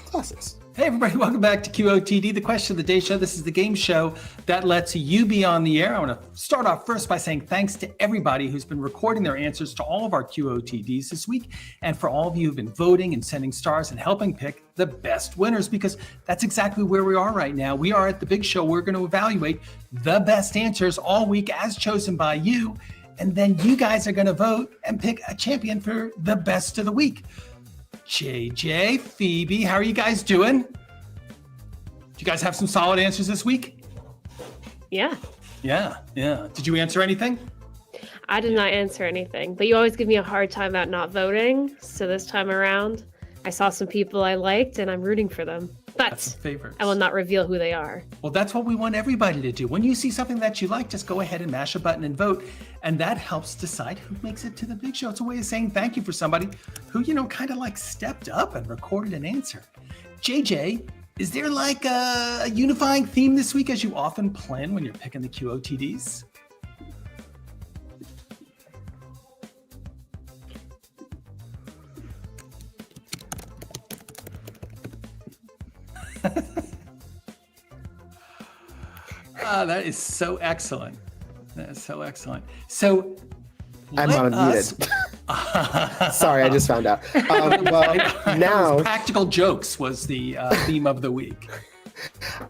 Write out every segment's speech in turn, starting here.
classes. Hey everybody, welcome back to QOTD, the Question of the Day show. This is the game show that lets you be on the air. I want to start off first by saying thanks to everybody who's been recording their answers to all of our QOTDs this week, and for all of you who've been voting and sending stars and helping pick the best winners, because that's exactly where we are right now. We are at the Big Show. We're going to evaluate the best answers all week as chosen by you, and then you guys are going to vote and pick a champion for the best of the week. JJ, Phoebe, how are you guys doing? Do you guys have some solid answers this week? Yeah. Yeah. Did you answer anything? I did not answer anything, but you always give me a hard time about not voting. So this time around, I saw some people I liked and I'm rooting for them. But I will not reveal who they are. Well, that's what we want everybody to do. When you see something that you like, just go ahead and mash a button and vote. And that helps decide who makes it to the Big Show. It's a way of saying thank you for somebody who, kind of like stepped up and recorded an answer. JJ, is there like a unifying theme this week as you often plan when you're picking the QOTDs? That is so excellent. That is so excellent. So I'm unmuted. Sorry, I just found out. Now practical jokes was the theme of the week.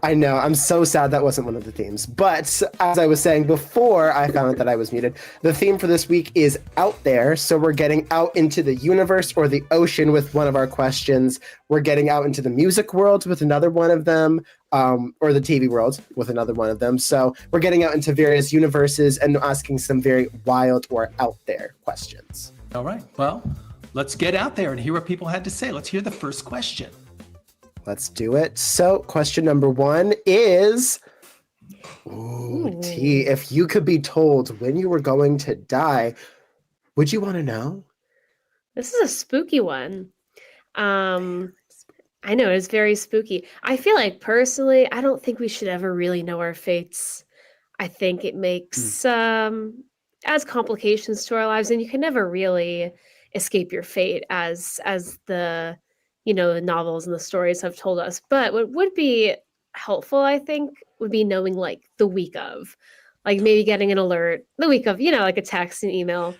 I know. I'm so sad that wasn't one of the themes. But as I was saying before I found out that I was muted, the theme for this week is out there. So we're getting out into the universe or the ocean with one of our questions. We're getting out into the music world with another one of them, or the TV world with another one of them. So we're getting out into various universes and asking some very wild or out there questions. All right. Well, let's get out there and hear what people had to say. Let's hear the first question. Let's do it. So question number 1 is, T, if you could be told when you were going to die, would you want to know? This is a spooky one. I know, it's very spooky. I feel like personally, I don't think we should ever really know our fates. I think it makes adds complications to our lives, and you can never really escape your fate as the the novels and the stories have told us. But what would be helpful, I think, would be knowing like the week of, like maybe getting an alert the week of, like a text and email.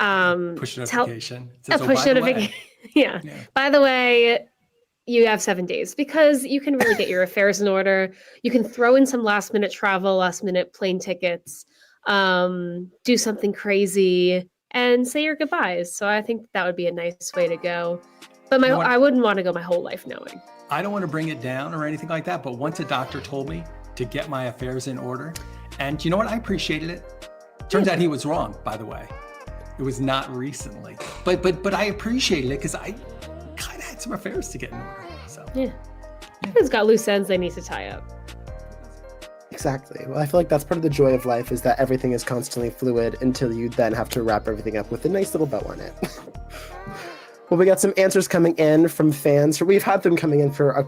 Push notification. A push notification. Yeah. By the way, you have 7 days, because you can really get your affairs in order. You can throw in some last minute travel, last minute plane tickets, do something crazy and say your goodbyes. So I think that would be a nice way to go. But I wouldn't want to go my whole life knowing. I don't want to bring it down or anything like that, but once a doctor told me to get my affairs in order, and you know what? I appreciated it. Turns out he was wrong, by the way. It was not recently, but I appreciated it because I kind of had some affairs to get in order. So yeah. Everyone's got loose ends they need to tie up. Exactly. Well, I feel like that's part of the joy of life, is that everything is constantly fluid until you then have to wrap everything up with a nice little bow on it. Well, we got some answers coming in from fans. We've had them coming in for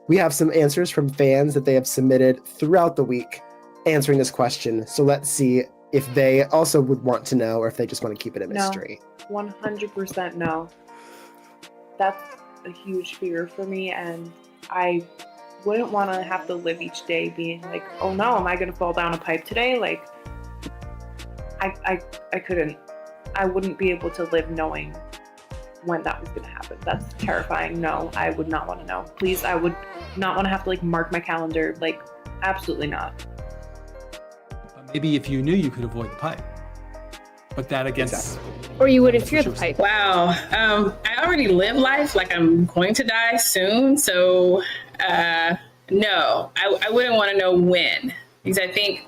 we have some answers from fans that they have submitted throughout the week answering this question. So let's see if they also would want to know, or if they just want to keep it a mystery. No, 100% no. That's a huge fear for me, and I wouldn't want to have to live each day being like, oh no, am I going to fall down a pipe today? Like, I couldn't. I wouldn't be able to live knowing when that was going to happen. That's terrifying. No, I would not want to know. Please, I would not want to have to mark my calendar. Absolutely not. Maybe if you knew you could avoid the pipe, but that against, or you wouldn't fear the pipe. Wow. I already live life like I'm going to die soon. So, no, I wouldn't want to know when, because I think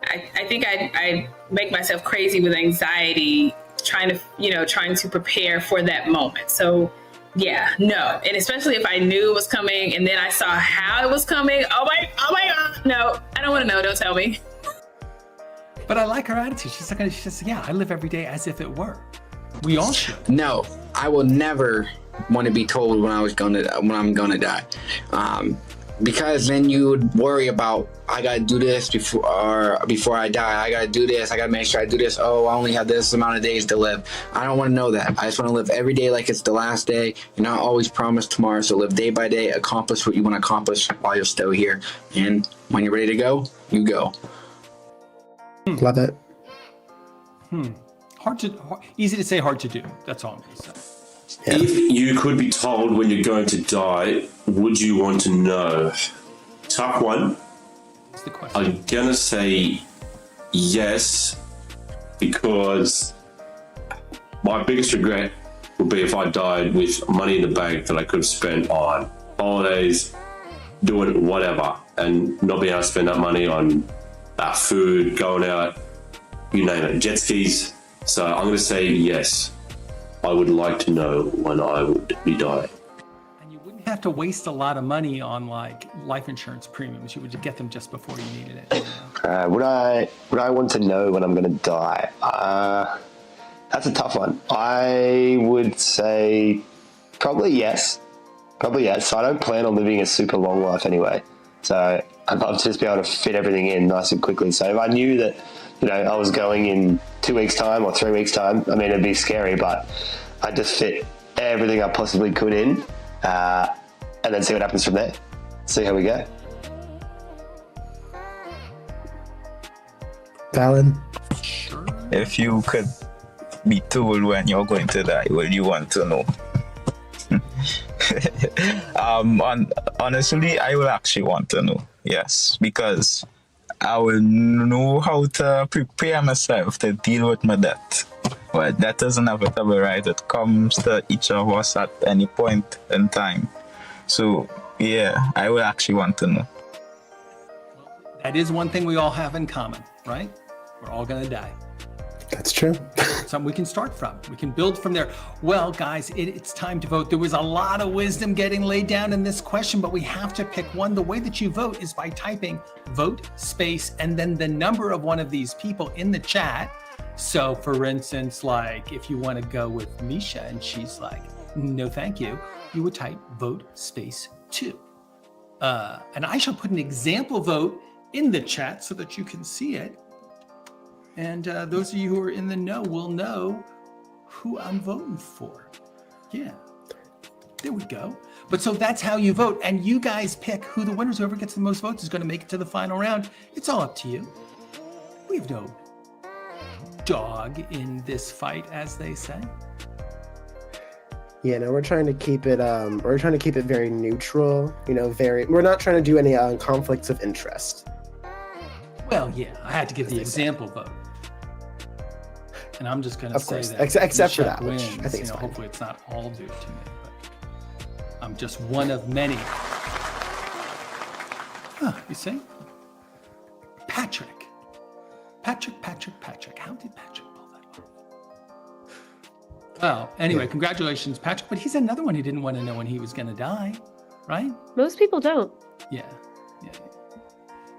I make myself crazy with anxiety trying to prepare for that moment. So yeah, no. And especially if I knew it was coming and then I saw how it was coming. Oh my God. No, I don't want to know. Don't tell me. But I like her attitude. She says, yeah, I live every day as if it were. We all should. No, I will never want to be told when I'm gonna die. because then you would worry about, I gotta do this before I die. I gotta do this. I gotta make sure I do this. Oh, I only have this amount of days to live. I don't want to know that. I just want to live every day like it's the last day. You're not always promised tomorrow, so live day by day. Accomplish what you want to accomplish while you're still here. And when you're ready to go, you go. Love it. Easy to say, hard to do. That's all I'm going to say. Yeah. If you could be told when you're going to die, would you want to know? Tough one. That's the question. I'm going to say yes, because my biggest regret would be if I died with money in the bank that I could have spent on holidays, doing whatever, and not being able to spend that money on food, going out, you name it, jet skis. So I'm going to say yes. I would like to know when I would be dying. And you wouldn't have to waste a lot of money on like life insurance premiums. You would get them just before you needed it. You know? Would I want to know when I'm going to die? That's a tough one. I would say probably yes. Probably yes. So I don't plan on living a super long life anyway. So I'd love to just be able to fit everything in nice and quickly. So if I knew that, I was going in 2 weeks' time or 3 weeks' time, I mean, it'd be scary, but I'd just fit everything I possibly could in, and then see what happens from there. See how we go. Fallon? If you could be told when you're going to die, would you want to know? Honestly, I will actually want to know, yes, because I will know how to prepare myself to deal with my death. But that is inevitable, right? It comes to each of us at any point in time. So, yeah, I will actually want to know. That is one thing we all have in common, right? We're all going to die. That's true. Something we can start from. We can build from there. Well, guys, it's time to vote. There was a lot of wisdom getting laid down in this question, but we have to pick one. The way that you vote is by typing vote space and then the number of one of these people in the chat. So for instance, like if you want to go with Misha and she's like, no, thank you, you would type vote space 2. And I shall put an example vote in the chat so that you can see it. And those of you who are in the know will know who I'm voting for. Yeah, there we go. But so that's how you vote. And you guys pick who the winners, whoever gets the most votes is going to make it to the final round. It's all up to you. We have no dog in this fight, as they say. Yeah, no, we're trying to keep it very neutral, we're not trying to do any conflicts of interest. Well, yeah, I had to give the example vote. And I'm just going to say that except for Misha that, which wins. I think is fine. Hopefully it's not all due to me, but I'm just one of many. You see? Patrick. How did Patrick pull that off? Well, anyway, Congratulations, Patrick. But he's another one who didn't want to know when he was going to die, right? Most people don't. Yeah.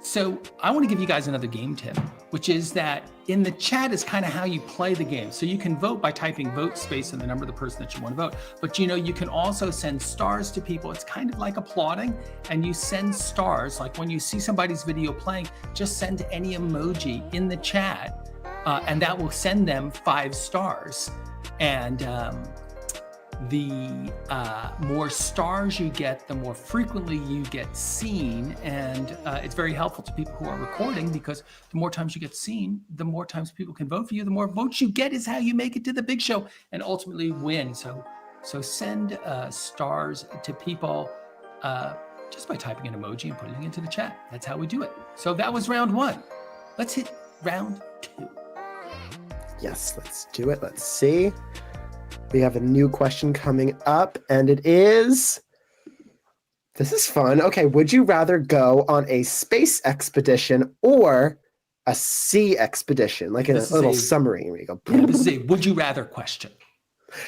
So I want to give you guys another game tip, which is that in the chat is kind of how you play the game. So you can vote by typing vote space and the number of the person that you want to vote. But you can also send stars to people. It's kind of like applauding, and you send stars. Like when you see somebody's video playing, just send any emoji in the chat, and that will send them 5 stars. And the more stars you get, the more frequently you get seen. And it's very helpful to people who are recording, because the more times you get seen, the more times people can vote for you. The more votes you get is how you make it to the big show and ultimately win. So send stars to people just by typing an emoji and putting it into the chat. That's how we do it. So that was round 1. Let's hit round 2. Yes, let's do it. Let's see. We have a new question coming up, and it is, this is fun. Okay, would you rather go on a space expedition or a sea expedition? Like in a little submarine where you go. This is a would you rather question.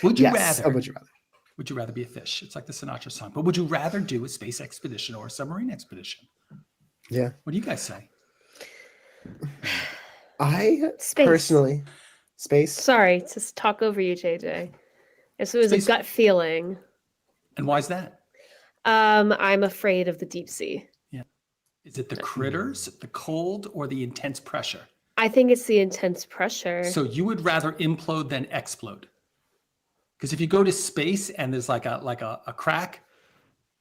Would you rather? Would you rather? Would you rather be a fish? It's like the Sinatra song. But would you rather do a space expedition or a submarine expedition? Yeah. What do you guys say? Personally, space. Sorry to talk over you, JJ. It was a gut feeling. And why is that? I'm afraid of the deep sea. Yeah. Is it the critters, the cold, or the intense pressure? I think it's the intense pressure. So you would rather implode than explode? Because if you go to space and there's like a crack,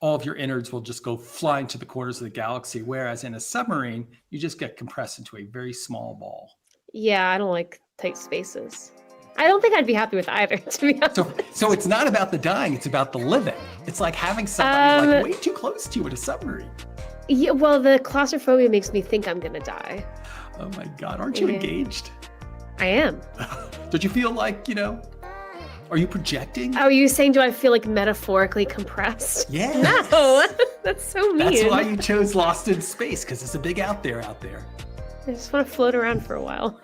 all of your innards will just go flying to the corners of the galaxy. Whereas in a submarine, you just get compressed into a very small ball. Yeah, I don't like tight spaces. I don't think I'd be happy with either, to be honest. So it's not about the dying, it's about the living. It's like having somebody like way too close to you in a submarine. Yeah, well, the claustrophobia makes me think I'm gonna die. Oh my God, aren't you engaged? I am. Don't you feel like, are you projecting? Oh, are you saying, do I feel like metaphorically compressed? Yeah. No, that's so mean. That's why you chose Lost in Space, because it's a big out there. I just want to float around for a while.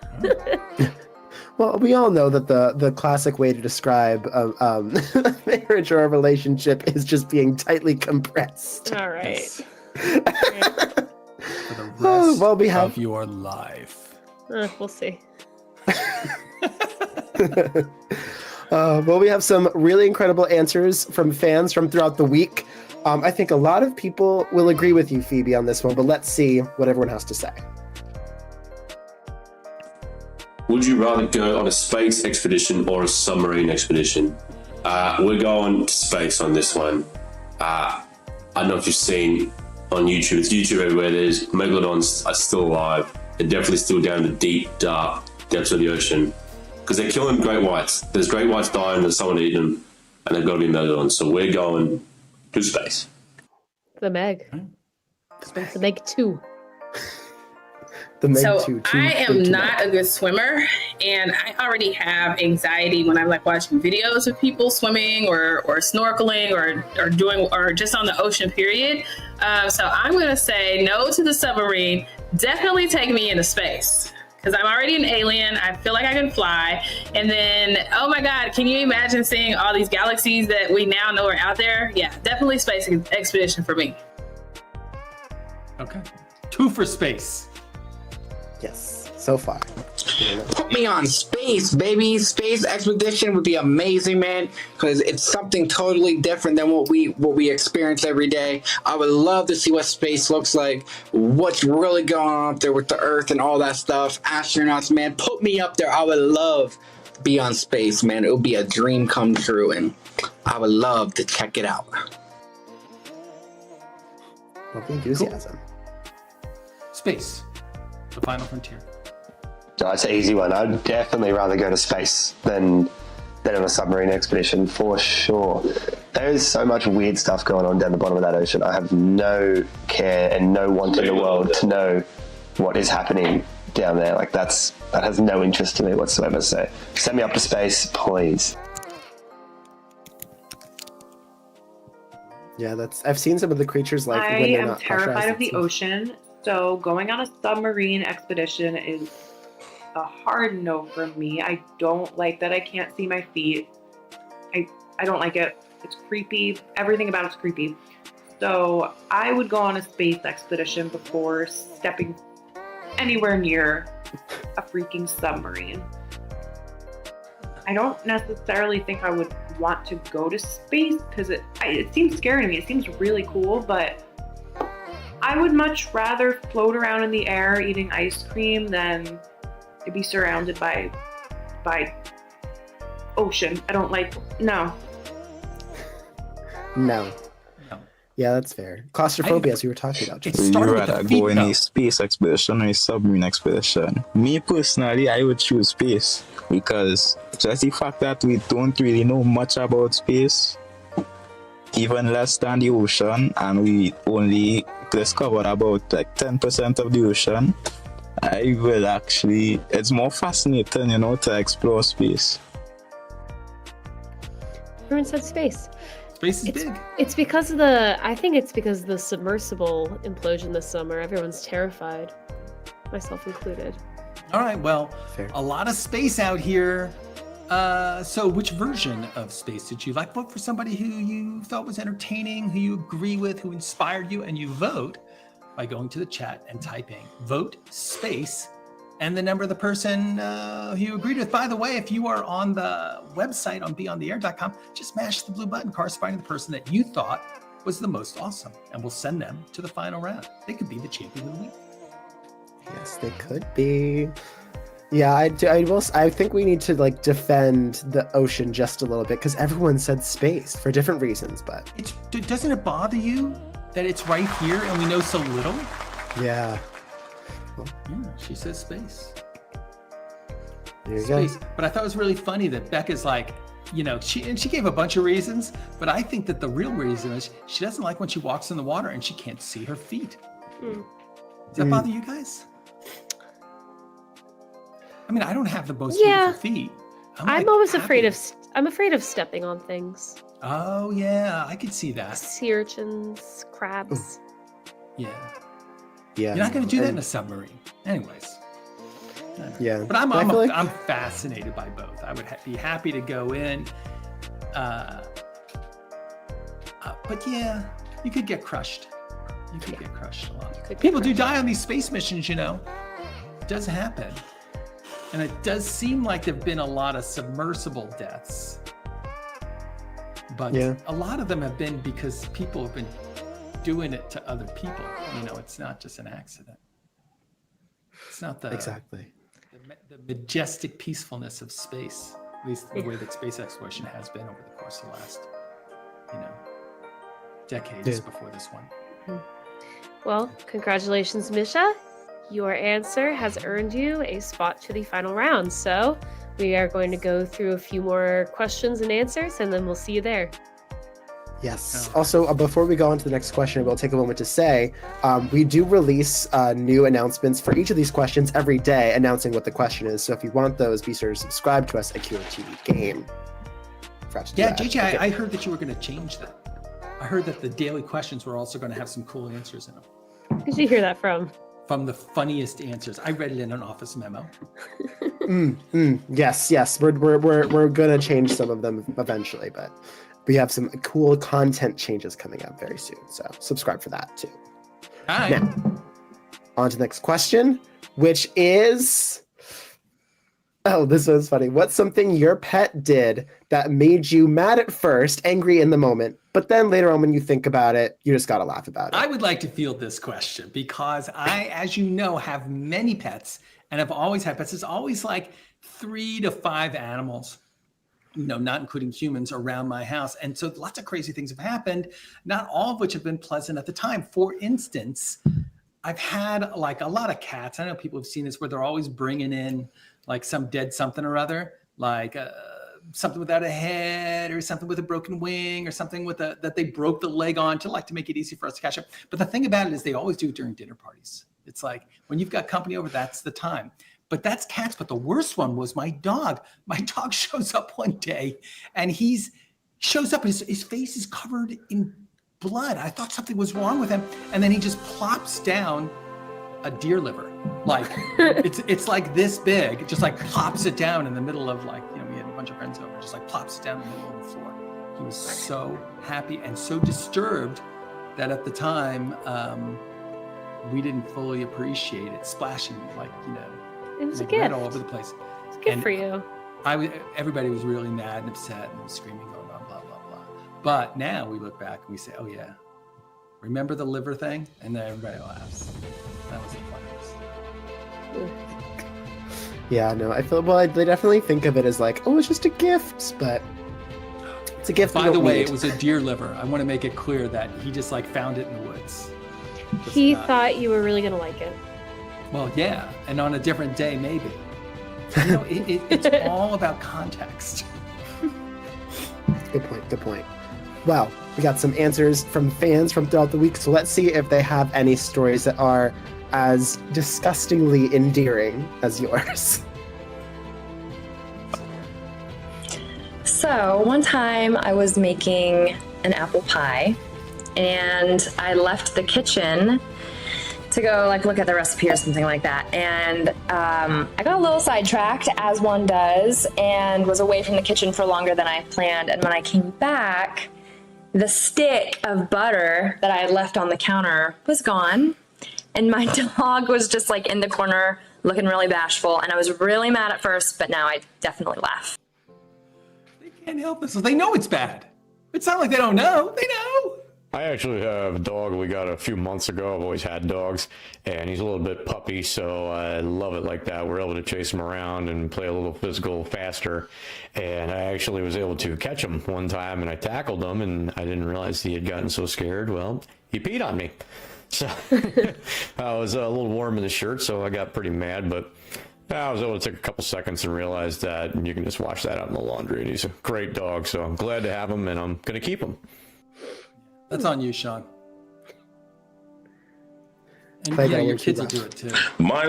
Well, we all know that the classic way to describe a marriage or a relationship is just being tightly compressed. All right. Yes. For the rest of your life. We'll see. Well, we have some really incredible answers from fans from throughout the week. I think a lot of people will agree with you, Phoebe, on this one, but let's see what everyone has to say. Would you rather go on a space expedition or a submarine expedition? We're going to space on this one. I don't know if you've seen on YouTube. It's YouTube everywhere. There's megalodons are still alive. They're definitely still down in the deep, dark depths of the ocean because they're killing great whites. There's great whites dying. There's someone eating them, and they've got to be megalodons. So we're going to space. The Meg. The Meg 2. I am not a good swimmer, and I already have anxiety when I'm watching videos of people swimming or snorkeling or just on the ocean, period. So I'm going to say no to the submarine. Definitely take me into space because I'm already an alien. I feel like I can fly. And then, oh my God, can you imagine seeing all these galaxies that we now know are out there? Yeah, definitely space expedition for me. Okay. 2 for space. Yes, so far. Put me on space, baby. Space expedition would be amazing, man, because it's something totally different than what we experience every day. I would love to see what space looks like, what's really going on up there with the Earth and all that stuff. Astronauts, man, put me up there. I would love to be on space, man. It would be a dream come true, and I would love to check it out. Love the enthusiasm. Cool. Space. The final frontier. No, it's an easy one. I'd definitely rather go to space than on a submarine expedition, for sure. There is so much weird stuff going on down the bottom of that ocean. I have no care and no want in the world to know what is happening down there. That has no interest to me whatsoever. So send me up to space, please. Yeah, I've seen some of the creatures when they're not I am terrified of the pressurized. ocean, so going on a submarine expedition is a hard no for me. I don't like that I can't see my feet. I don't like it. It's creepy. Everything about it's creepy. So I would go on a space expedition before stepping anywhere near a freaking submarine. I don't necessarily think I would want to go to space because it seems scary to me. It seems really cool, but I would much rather float around in the air eating ice cream than to be surrounded by ocean. I don't like, no. No. Yeah, that's fair. Claustrophobia, as you were talking about. It You started with rather the go feet, in though. a space expedition or a submarine expedition? Me personally, I would choose space because just the fact that we don't really know much about space, even less than the ocean, and we only discovered about 10% of the ocean, I will actually, it's more fascinating, to explore space. Everyone said space. Space is big. It's because of I think it's because of the submersible implosion this summer. Everyone's terrified, myself included. All right, well, Fair. a lot of space out here. So which version of space did you like? Vote for somebody who you thought was entertaining, who you agree with, who inspired you, and you vote by going to the chat and typing vote space and the number of the person who you agreed with. By the way, if you are on the website on BeOnTheAir.com, just mash the blue button corresponding to the person that you thought was the most awesome, and we'll send them to the final round. They could be the champion of the week. Yes, they could be. Yeah, I think we need to like defend the ocean just a little bit because everyone said space for different reasons, but Doesn't it bother you that it's right here and we know so little? yeah. Yeah, she says space. There you Space. go. But I thought it was really funny that Becca's like, she gave a bunch of reasons, but I think that the real reason is she doesn't like when she walks in the water and she can't see her feet. Does that bother you guys? I mean, I don't have the most beautiful feet. I'm always afraid of stepping on things. Oh yeah, I could see that. Sea urchins, crabs. Yeah. Yeah. You're not going to do that in a submarine. Anyways. Yeah. But I'm I feel like- I'm fascinated by both. I would be happy to go in. But yeah, you could get crushed. You could get crushed a lot. People do die on these space missions, It does happen. And it does seem like there have been a lot of submersible deaths. But a lot of them have been because people have been doing it to other people. It's not just an accident. It's not the majestic peacefulness of space, at least the way that space exploration has been over the course of the last, decades before this one. Well, congratulations, Misha. Your answer has earned you a spot to the final round. So we are going to go through a few more questions and answers, and then we'll see you there. Yes. Also, before we go on to the next question, we'll take a moment to say we do release new announcements for each of these questions every day, announcing what the question is. So if you want those, be sure to subscribe to us at QOTD Game. Yeah, JJ, I heard that you were going to change that. I heard that the daily questions were also going to have some cool answers in them. Who did you hear that from? From the funniest answers. I read it in an office memo. Yes. We're gonna change some of them eventually, but we have some cool content changes coming up very soon. So subscribe for that too. All right. Now, on to the next question, which is, this was funny. What's something your pet did that made you mad at first, angry in the moment, but then later on when you think about it, you just gotta laugh about it? I would like to field this question because I, as you know, have many pets and I've always had pets. There's always like 3 to 5 animals, not including humans, around my house. And so lots of crazy things have happened, not all of which have been pleasant at the time. For instance, I've had like a lot of cats. I know people have seen this where they're always bringing in like some dead something or other, like something without a head or something with a broken wing or something with that they broke the leg on to make it easy for us to catch up. But the thing about it is they always do it during dinner parties. It's like when you've got company over, that's the time. But that's cats. But the worst one was my dog. My dog shows up one day and his face is covered in blood. I thought something was wrong with him. And then he just plops down a deer liver. Like it's like this big, it just like plops it down in the middle of we had a bunch of friends over, just like plops it down in the middle of the floor. He was so happy and so disturbed that at the time we didn't fully appreciate it, splashing It was a red gift. all over the place. It's good for you. Everybody was really mad and upset and was screaming, going on, blah, blah, blah. But now we look back and we say, oh yeah, remember the liver thing? And then everybody laughs. That was the funniest. Yeah, no, I feel, they definitely think of it as like, it's just a gift, but it's a gift. By the way, it was a deer liver. I want to make it clear that he just found it in the woods. He thought you were really going to like it. Well, yeah, and on a different day, maybe. It's all about context. Good point. Well, we got some answers from fans from throughout the week, so let's see if they have any stories that are as disgustingly endearing as yours. So one time I was making an apple pie and I left the kitchen to go look at the recipe or something like that. And I got a little sidetracked, as one does, and was away from the kitchen for longer than I planned. And when I came back, the stick of butter that I had left on the counter was gone. And my dog was just in the corner looking really bashful. And I was really mad at first, but now I definitely laugh. They can't help it. So they know it's bad. It's not like they don't know. They know. I actually have a dog we got a few months ago. I've always had dogs, and he's a little bit puppy, so I love it like that. We're able to chase him around and play a little physical faster, and I actually was able to catch him one time, and I tackled him, and I didn't realize he had gotten so scared. Well, he peed on me. So I was a little warm in the shirt, so I got pretty mad, but I was able to take a couple seconds and realize that you can just wash that out in the laundry, and he's a great dog, so I'm glad to have him, and I'm going to keep him. That's on you, Sean. And yeah, your kids will do it too. My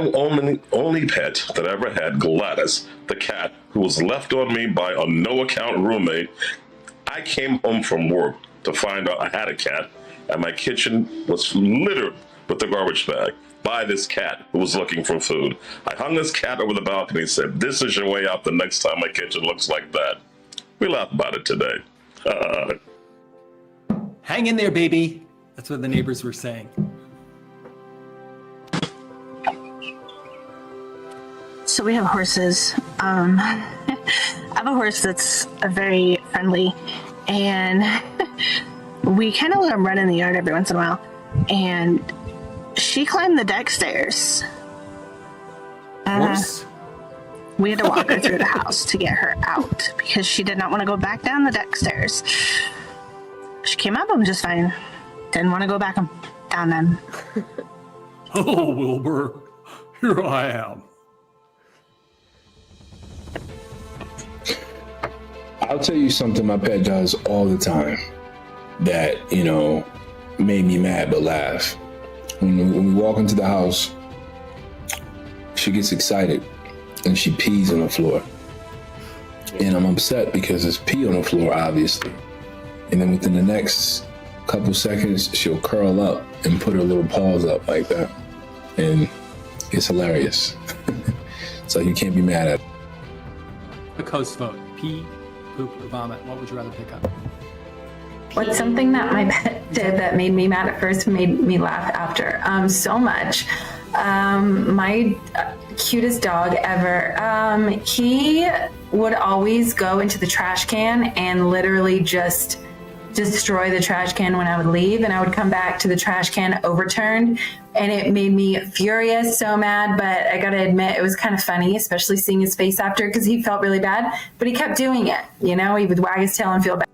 only pet that I ever had, Gladys, the cat, who was left on me by a no-account roommate. I came home from work to find out I had a cat, and my kitchen was littered with the garbage bag by this cat who was looking for food. I hung this cat over the balcony and said, "This is your way out the next time my kitchen looks like that." We laugh about it today. Hang in there, baby. That's what the neighbors were saying. So we have horses. I have a horse that's very friendly, and we kind of let him run in the yard every once in a while. And she climbed the deck stairs. Horse? We had to walk her through the house to get her out because she did not want to go back down the deck stairs. She came up them just fine. Didn't want to go back down them. Oh, Wilbur, here I am. I'll tell you something my pet does all the time that, made me mad but laugh. When we walk into the house, she gets excited and she pees on the floor. And I'm upset because there's pee on the floor, obviously. And then within the next couple seconds, she'll curl up and put her little paws up like that. And it's hilarious. So you can't be mad at it. The coast vote. Pee, poop, or vomit. What would you rather pick up? What's something that my pet did that made me mad at first, made me laugh after? So much. My cutest dog ever. He would always go into the trash can and literally just destroy the trash can when I would leave, and I would come back to the trash can overturned, and it made me furious, so mad. But I gotta admit, it was kind of funny, especially seeing his face after, because he felt really bad, but he kept doing it. He would wag his tail and feel bad.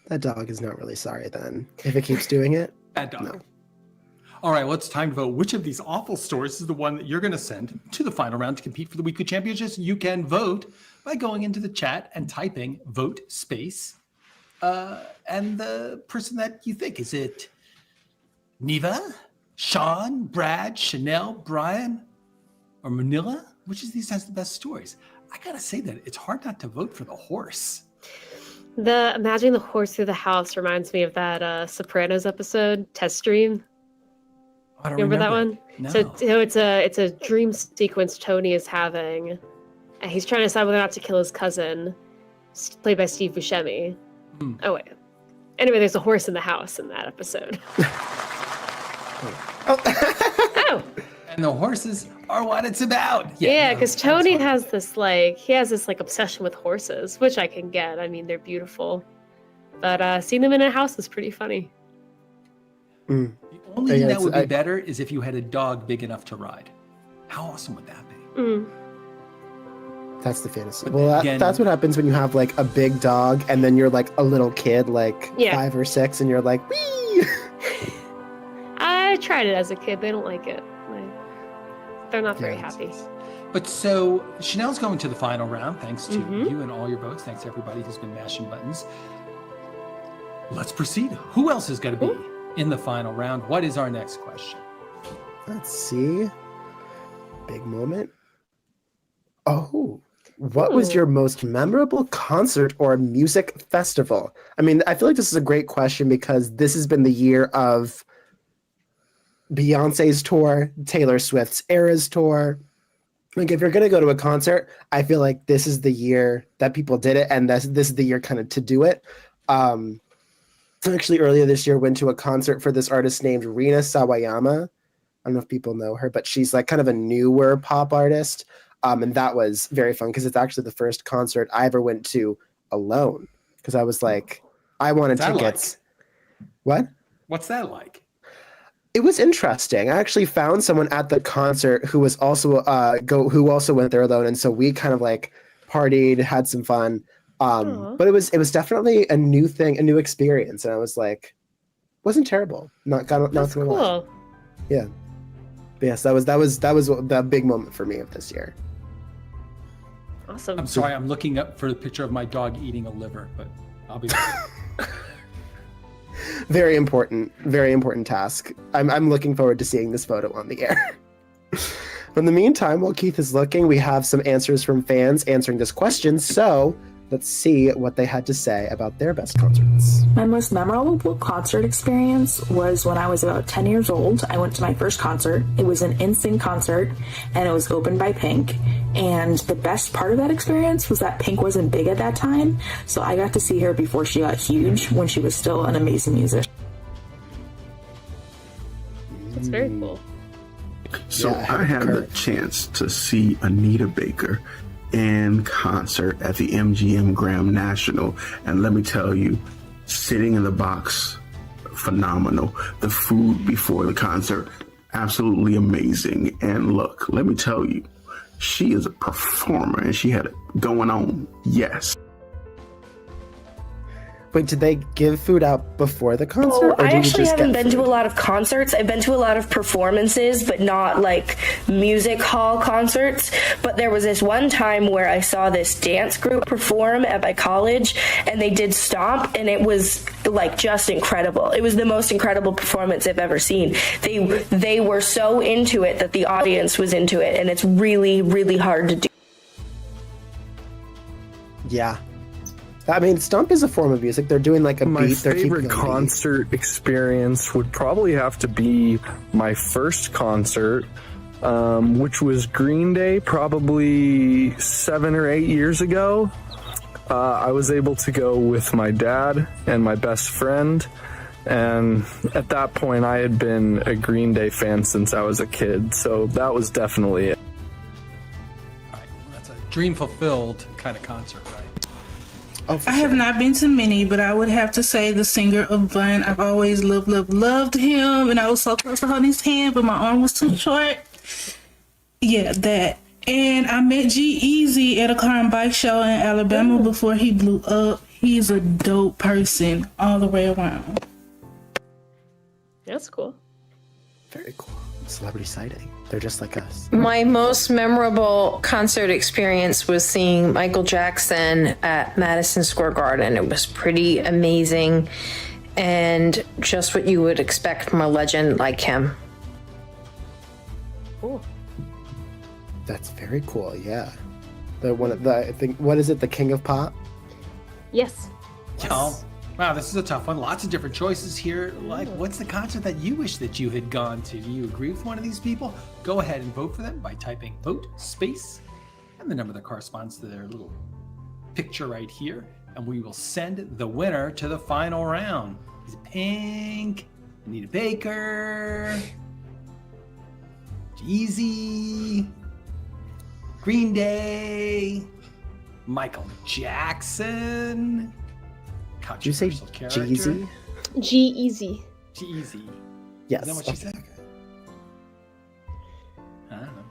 That dog is not really sorry then, if it keeps doing it. Bad dog. No. All right, well, it's time to vote. Which of these awful stories is the one that you're going to send to the final round to compete for the weekly championships? You can vote by going into the chat and typing vote space and the person that you think. Is it Neva, Sean, Brad, Chanel, Brian, or Manila? Which of these has the best stories? I got to say that it's hard not to vote for the horse. Imagining the horse through the house reminds me of that Sopranos episode, Test Stream. I don't remember that one? No. So it's a dream sequence Tony is having, and he's trying to decide whether or not to kill his cousin, played by Steve Buscemi. Oh wait. Anyway, there's a horse in the house in that episode. Oh. And the horses are what it's about. Yeah, because Tony has this obsession with horses, which I can get. I mean, they're beautiful, but seeing them in a house is pretty funny. The only thing that would be better is if you had a dog big enough to ride. How awesome would that be? That's the fantasy. Well, that's what happens when you have like a big dog and then you're like a little kid, like 5 or 6, and you're like, wee! I tried it as a kid. They don't like it. They're not very happy. But so Chanel's going to the final round, thanks to you and all your votes. Thanks to everybody who's been mashing buttons. Let's proceed. Who else is going to be in the final round? What is our next question? Let's see. Big moment. Oh, what was your most memorable concert or music festival? I mean, I feel like this is a great question because this has been the year of Beyonce's tour, Taylor Swift's Eras tour. Like, if you're going to go to a concert, I feel like this is the year that people did it, and this is the year kind of to do it. Actually, earlier this year, went to a concert for this artist named Rina Sawayama. I don't know if people know her, but she's like kind of a newer pop artist. And that was very fun because it's actually the first concert I ever went to alone. Because I was like, I wanted What's that tickets. What? What's that like? It was interesting. I actually found someone at the concert who was also who also went there alone, and so we kind of like partied, had some fun. But it was definitely a new thing, a new experience, and I was like, wasn't terrible. Not That's gonna lie. cool. Yeah. But yes, that was the big moment for me of this year. Awesome. I'm sorry, I'm looking up for the picture of my dog eating a liver, but I'll be back. Very important task. I'm looking forward to seeing this photo on the air. In the meantime, while Keith is looking, we have some answers from fans answering this question. So let's see what they had to say about their best concerts. My most memorable concert experience was when I was about 10 years old. I went to my first concert. It was an NSYNC concert, and it was opened by Pink. And the best part of that experience was that Pink wasn't big at that time, so I got to see her before she got huge, when she was still an amazing musician. That's very cool. So I had the chance to see Anita Baker in concert at the MGM Grand National, and let me tell you, sitting in the box, phenomenal. The food before the concert, absolutely amazing. And look, let me tell you, she is a performer and she had it going on. Yes. Wait, did they give food out before the concert? I actually haven't been to a lot of concerts. I've been to a lot of performances, but not like music hall concerts. But there was this one time where I saw this dance group perform at my college, and they did Stomp, and it was like just incredible. It was the most incredible performance I've ever seen. They were so into it that the audience was into it, and it's really, really hard to do. Yeah. I mean, Stomp is a form of music. They're doing like a My beat. They're favorite keeping a beat. concert experience would probably have to be my first concert, which was Green Day, probably 7 or 8 years ago. I was able to go with my dad and my best friend, and at that point I had been a Green Day fan since I was a kid, so that was definitely it. That's a dream fulfilled kind of concert, right? I have not been to many, but I would have to say the singer of Bun. I've always loved him, and I was so close to holding his hand, but my arm was too short. Yeah, that. And I met G-Eazy at a car and bike show in Alabama before he blew up. He's a dope person all the way around. That's cool. Very cool. Celebrity sighting. They're just like us. My most memorable concert experience was seeing Michael Jackson at Madison Square Garden. It was pretty amazing and just what you would expect from a legend like him. Cool. That's very cool. Yeah. I think, what is it? The King of Pop? Yes. Wow, this is a tough one. Lots of different choices here. Like, what's the concert that you wish that you had gone to? Do you agree with one of these people? Go ahead and vote for them by typing vote space and the number that corresponds to their little picture right here. And we will send the winner to the final round. Is it Pink, Anita Baker, Jeezy, Green Day, Michael Jackson? Did you say Jeezy? G-Eazy. G-Eazy. Yes. Is that what she said? I don't know.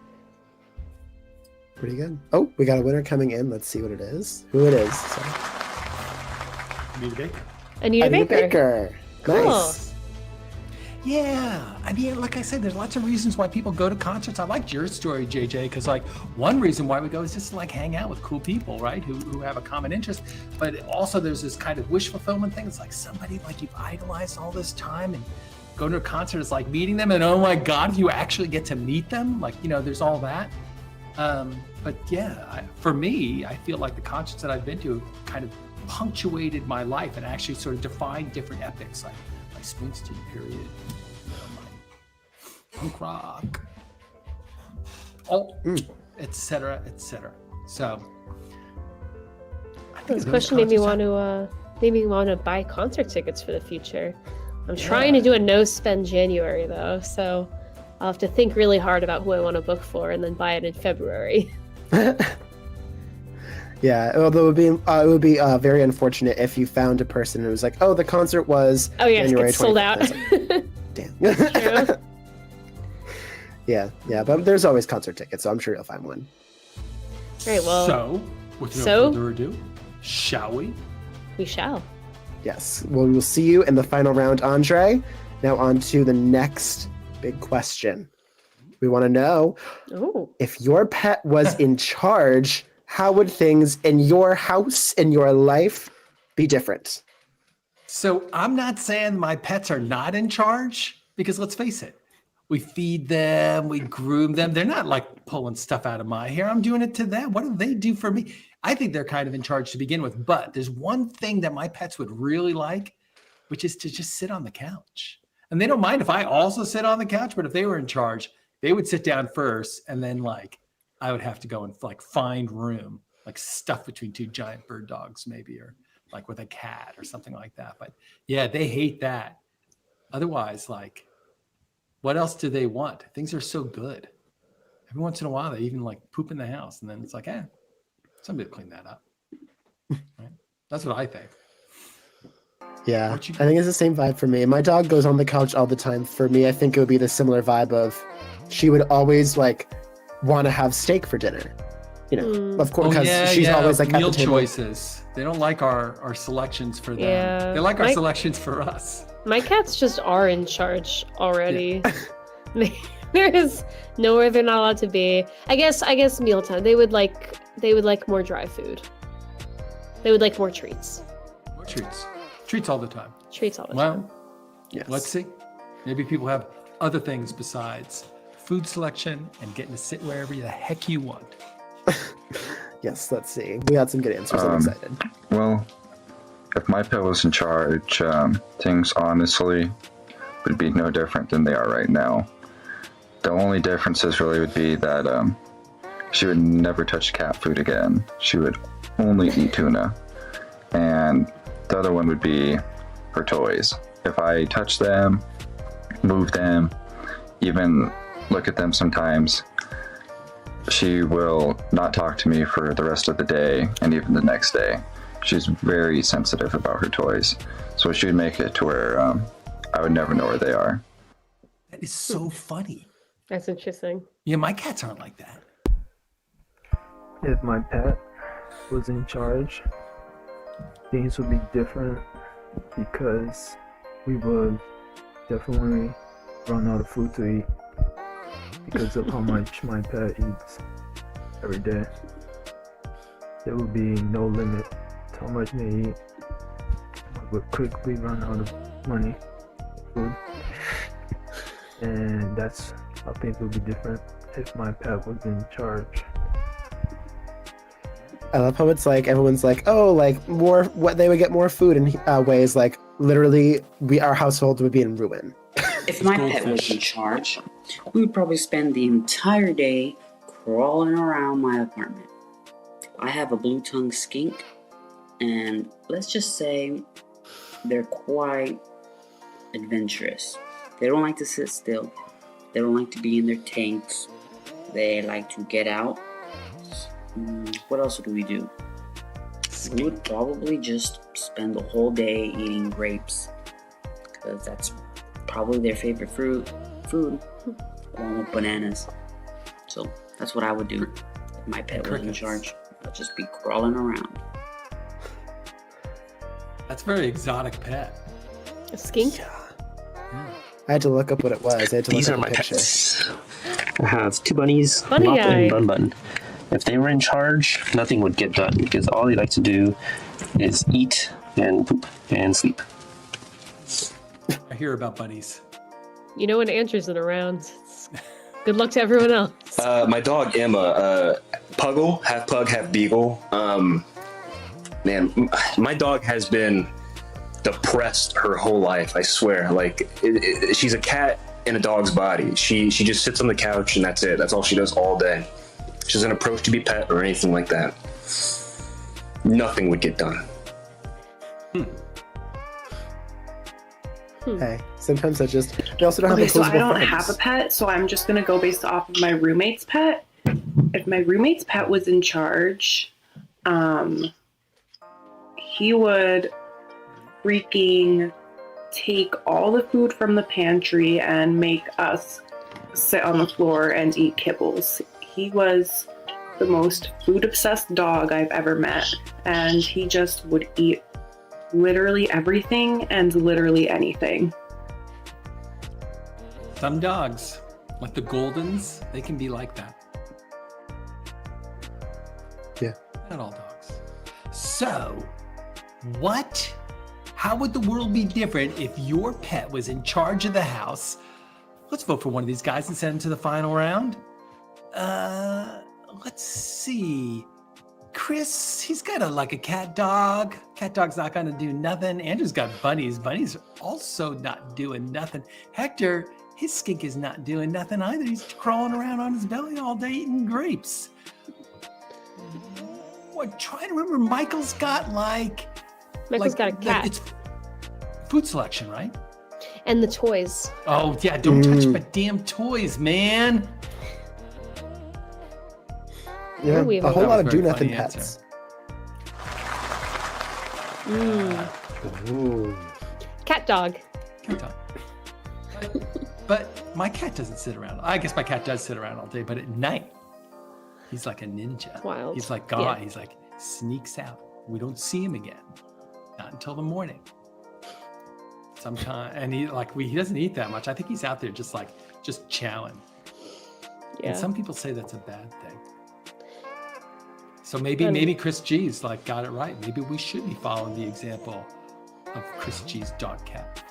Pretty good. Oh, we got a winner coming in. Let's see what it is. Who it is. So. Anita Baker. Anita Baker. Cool. Nice. Yeah, I mean, like I said, there's lots of reasons why people go to concerts. I liked your story, JJ, because like one reason why we go is just to like hang out with cool people, right? Who have a common interest. But also there's this kind of wish fulfillment thing. It's like somebody like you've idolized all this time, and going to a concert is like meeting them, and oh my God, you actually get to meet them. Like, you know, there's all that. But yeah, for me, I feel like the concerts that I've been to kind of punctuated my life and actually sort of defined different epics, like my Springsteen period, my punk rock, etc., etc. So this question made me want to buy concert tickets for the future. I'm trying to do a no spend January though, so I'll have to think really hard about who I want to book for and then buy it in February. Yeah, although it would be very unfortunate if you found a person who was like, "Oh, the concert was January it's sold out." Like, damn. Yeah, but there's always concert tickets, so I'm sure you'll find one. Right. Well. So, with no further ado, shall we? We shall. Yes. Well, we will see you in the final round, Andre. Now on to the next big question. We want to know if your pet was in charge, how would things in your house, in your life, be different? So I'm not saying my pets are not in charge, because let's face it, we feed them, we groom them. They're not like pulling stuff out of my hair. I'm doing it to them. What do they do for me? I think they're kind of in charge to begin with, but there's one thing that my pets would really like, which is to just sit on the couch. And they don't mind if I also sit on the couch, but if they were in charge, they would sit down first, and then like I would have to go and like find room, like stuff between two giant bird dogs maybe, or like with a cat or something like that. But yeah, they hate that. Otherwise, like, what else do they want? Things are so good. Every once in a while, they even like poop in the house, and then it's like, somebody will clean that up. Right? That's what I think. Yeah, I think it's the same vibe for me. My dog goes on the couch all the time. For me, I think it would be the similar vibe of she would always like want to have steak for dinner. You know, of course, because she's always like meal at the table. Choices. They don't like our selections for them. Yeah, they like our selections for us. My cats just are in charge already. There is nowhere they're not allowed to be. I guess mealtime. They would like more dry food. They would like more treats. More treats. Treats all the time. Treats all the time. Well, let's see. Maybe people have other things besides food selection and getting to sit wherever the heck you want. Yes, let's see. We got some good answers. I'm excited. Well, if my pet was in charge, things honestly would be no different than they are right now. The only differences really would be that she would never touch cat food again. She would only eat tuna. And the other one would be her toys. If I touch them, move them, even look at them sometimes, she will not talk to me for the rest of the day and even the next day. She's very sensitive about her toys. So she would make it to where I would never know where they are. That is so funny. That's interesting. Yeah, my cats aren't like that. If my pet was in charge, things would be different because we would definitely run out of food to eat because of how much my pet eats every day. There would be no limit to how much they eat. I would quickly run out of money, food, and that's how things would be different if my pet was in charge. I love how it's like everyone's like, oh, like more. What they would get more food in ways like literally, our household would be in ruin. If my pet was in charge, we would probably spend the entire day crawling around my apartment. I have a blue-tongued skink, and let's just say they're quite adventurous. They don't like to sit still. They don't like to be in their tanks. They like to get out. What else do we do? We would probably just spend the whole day eating grapes, because that's probably their favorite food, along with bananas. So that's what I would do if my pet was in charge. I'd just be crawling around. That's a very exotic pet. A skink? I had to look up what it was. I had to These look are up my a picture. pets. I have two bunnies, Bunny Wop guy. and Bun Bun. If they were in charge, nothing would get done because all they like to do is eat and poop and sleep. I hear about bunnies. You know when Andrew isn't around. Good luck to everyone else. My dog Emma, Puggle, half pug, half beagle. Man, my dog has been depressed her whole life. I swear. Like, she's a cat in a dog's body. She just sits on the couch and that's it. That's all she does all day. She doesn't approach to be pet or anything like that. Nothing would get done. Hey, sometimes I just. They also don't have So I opposable don't friends. have a pet, so I'm just gonna go based off of my roommate's pet. If my roommate's pet was in charge, He would freaking take all the food from the pantry and make us sit on the floor and eat kibbles. He was the most food obsessed dog I've ever met, and he just would eat literally everything and literally anything. Some dogs, like the Goldens, they can be like that. Yeah. Not all dogs. So, how would the world be different if your pet was in charge of the house? Let's vote for one of these guys and send him to the final round. Let's see. Chris, he's got a cat dog. Cat dog's not gonna do nothing. Andrew's got bunnies. Bunnies are also not doing nothing. Hector, his skink is not doing nothing either. He's crawling around on his belly all day eating grapes. I'm trying to remember. Michael's got Michael's got a cat. It's food selection, right? And the toys. Oh yeah, don't touch my damn toys, man. Yeah, Ooh, a whole lot of very do-nothing funny pets. Mm. Cat dog. Cat dog. But my cat doesn't sit around. I guess my cat does sit around all day, but at night, he's like a ninja. Wild. He's like God. Yeah. He's like sneaks out. We don't see him again. Not until the morning. Sometimes, and he doesn't eat that much. I think he's out there just chowing. Yeah. And some people say that's a bad thing. So maybe Chris G's got it right. Maybe we should be following the example of Chris G's dog cat.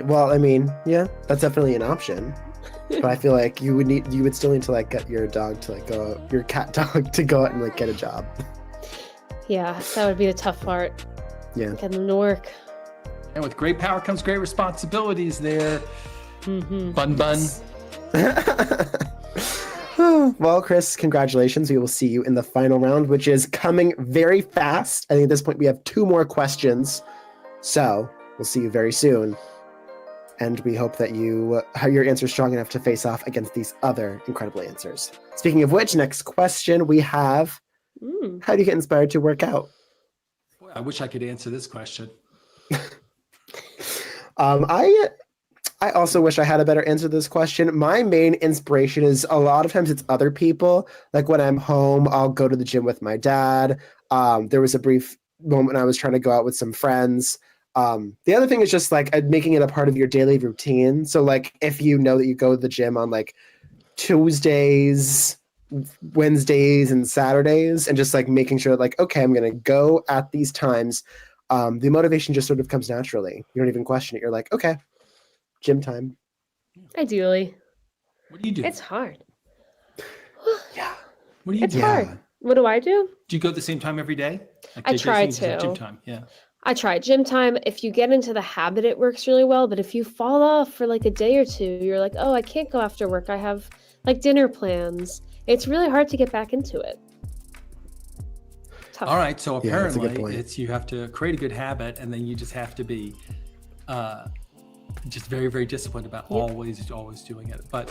Well, I mean, yeah, that's definitely an option. But I feel like you would still need to get your dog to your cat dog to go out and get a job. Yeah, that would be the tough part. Yeah. Get them to work. And with great power comes great responsibilities there. Mm-hmm. Bun. Well, Chris, congratulations. We will see you in the final round, which is coming very fast. I think at this point we have 2 more questions. So we'll see you very soon. And we hope that your answer is strong enough to face off against these other incredible answers. Speaking of which, next question we have, how do you get inspired to work out? Boy, I wish I could answer this question. I also wish I had a better answer to this question. My main inspiration is a lot of times it's other people. Like when I'm home, I'll go to the gym with my dad. There was a brief moment I was trying to go out with some friends. The other thing is just making it a part of your daily routine. So if you know that you go to the gym on Tuesdays, Wednesdays, and Saturdays, and just making sure okay, I'm going to go at these times. The motivation just sort of comes naturally. You don't even question it. You're like, okay, gym time. Ideally. What do you do? It's hard. Yeah. What do you do? It's hard. What do I do? Do you go at the same time every day? I try to. Gym time, yeah. I try gym time. If you get into the habit, it works really well. But if you fall off for a day or two, you're like, oh, I can't go after work. I have dinner plans. It's really hard to get back into it. Tough. All right. So apparently point. you have to create a good habit, and then you just have to be just very, very disciplined about always doing it. But